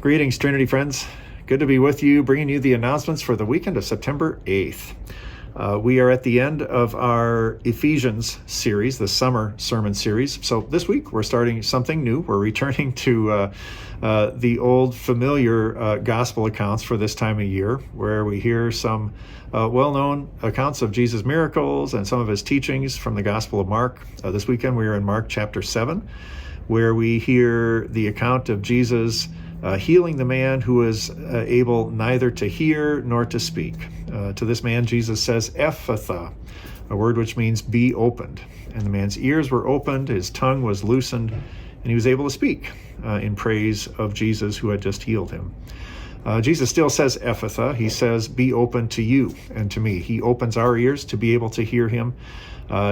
Greetings, Trinity friends. Good to be with you, bringing you the announcements for the weekend of September 8th. We are at the end of our Ephesians series, the summer sermon series. So this week we're starting something new. We're returning to the old familiar gospel accounts for this time of year, where we hear some well-known accounts of Jesus' miracles and some of his teachings from the Gospel of Mark. This weekend we are in Mark chapter 7, where we hear the account of Jesus healing the man who is able neither to hear nor to speak. To this man, Jesus says, Ephphatha, a word which means be opened. And the man's ears were opened, his tongue was loosened, and he was able to speak in praise of Jesus who had just healed him. Jesus still says Ephphatha. He says, be open to you and to me. He opens our ears to be able to hear him.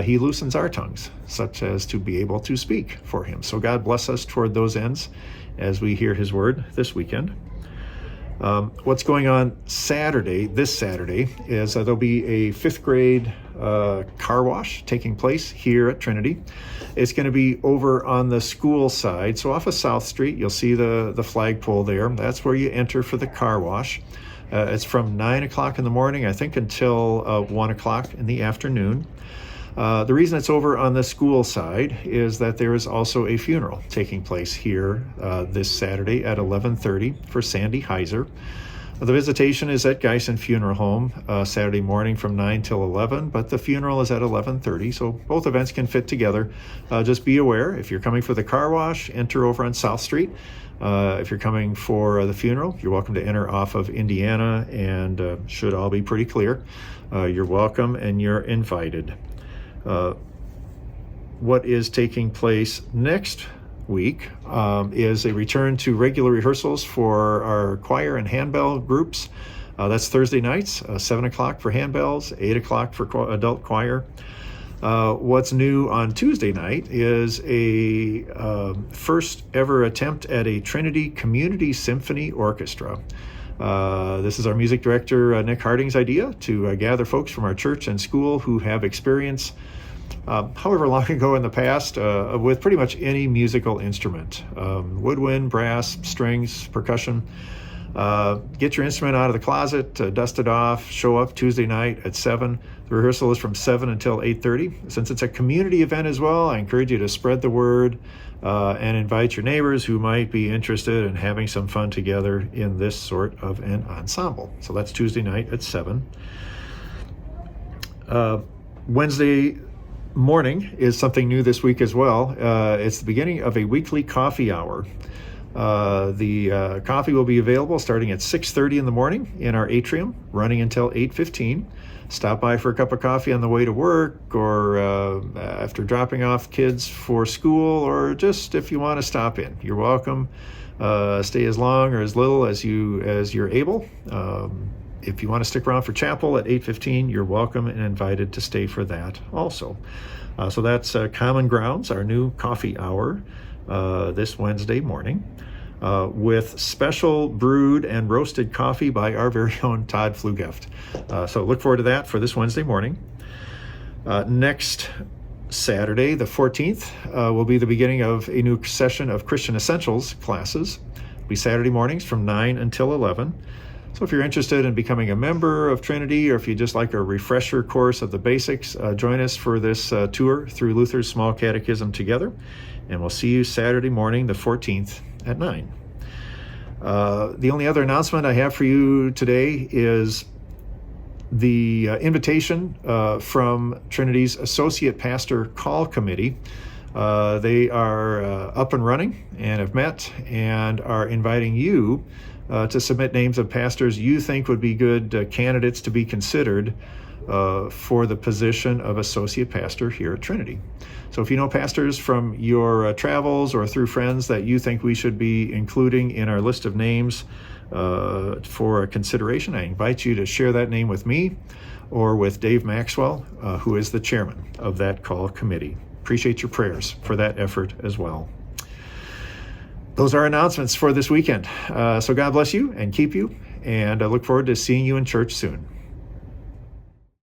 He loosens our tongues, such as to be able to speak for him. So God bless us toward those ends as we hear his word this weekend. What's going on this Saturday, is there'll be a fifth grade car wash taking place here at Trinity. It's going to be over on the school side. So off of South Street, you'll see the flagpole there. That's where you enter for the car wash. It's from 9 o'clock in the morning, I think, until 1 o'clock in the afternoon. The reason it's over on the school side is that there is also a funeral taking place here this Saturday at 11:30 for Sandy Heiser. The visitation is at Geisen Funeral Home Saturday morning from 9 till 11, but the funeral is at 11:30, so both events can fit together. Just be aware, if you're coming for the car wash, enter over on South Street. If you're coming for the funeral, you're welcome to enter off of Indiana, and should all be pretty clear. You're welcome and you're invited. What is taking place next week is a return to regular rehearsals for our choir and handbell groups. That's Thursday nights, 7 o'clock for handbells, 8 o'clock for adult choir. What's new on Tuesday night is a first ever attempt at a Trinity Community Symphony Orchestra. This is our music director, Nick Harding's idea to gather folks from our church and school who have experience, however long ago in the past, with pretty much any musical instrument, woodwind, brass, strings, percussion. Get your instrument out of the closet, dust it off, show up Tuesday night at 7. The rehearsal is from 7 until 8:30. Since it's a community event as well, I encourage you to spread the word and invite your neighbors who might be interested in having some fun together in this sort of an ensemble. So that's Tuesday night at 7. Wednesday morning is something new this week as well. It's the beginning of a weekly coffee hour. The coffee will be available starting at 6:30 in the morning in our atrium, running until 8:15. Stop by for a cup of coffee on the way to work, or after dropping off kids for school, or just if you want to stop in. You're welcome. Stay as long or as little as you're able. If you want to stick around for chapel at 8:15, you're welcome and invited to stay for that also. So that's Common Grounds, our new coffee hour this Wednesday morning, with special brewed and roasted coffee by our very own Todd Flugeft. So look forward to that for this Wednesday morning. Next Saturday, the 14th, will be the beginning of a new session of Christian Essentials classes. It'll be Saturday mornings from 9 until 11. So if you're interested in becoming a member of Trinity, or if you just like a refresher course of the basics, join us for this tour through Luther's Small Catechism together. And we'll see you Saturday morning, the 14th at 9. The only other announcement I have for you today is the invitation from Trinity's Associate Pastor Call Committee. They are up and running and have met and are inviting you to submit names of pastors you think would be good candidates to be considered for the position of associate pastor here at Trinity. So if you know pastors from your travels or through friends that you think we should be including in our list of names for consideration, I invite you to share that name with me or with Dave Maxwell, who is the chairman of that call committee. Appreciate your prayers for that effort as well. Those are announcements for this weekend. So God bless you and keep you, and I look forward to seeing you in church soon.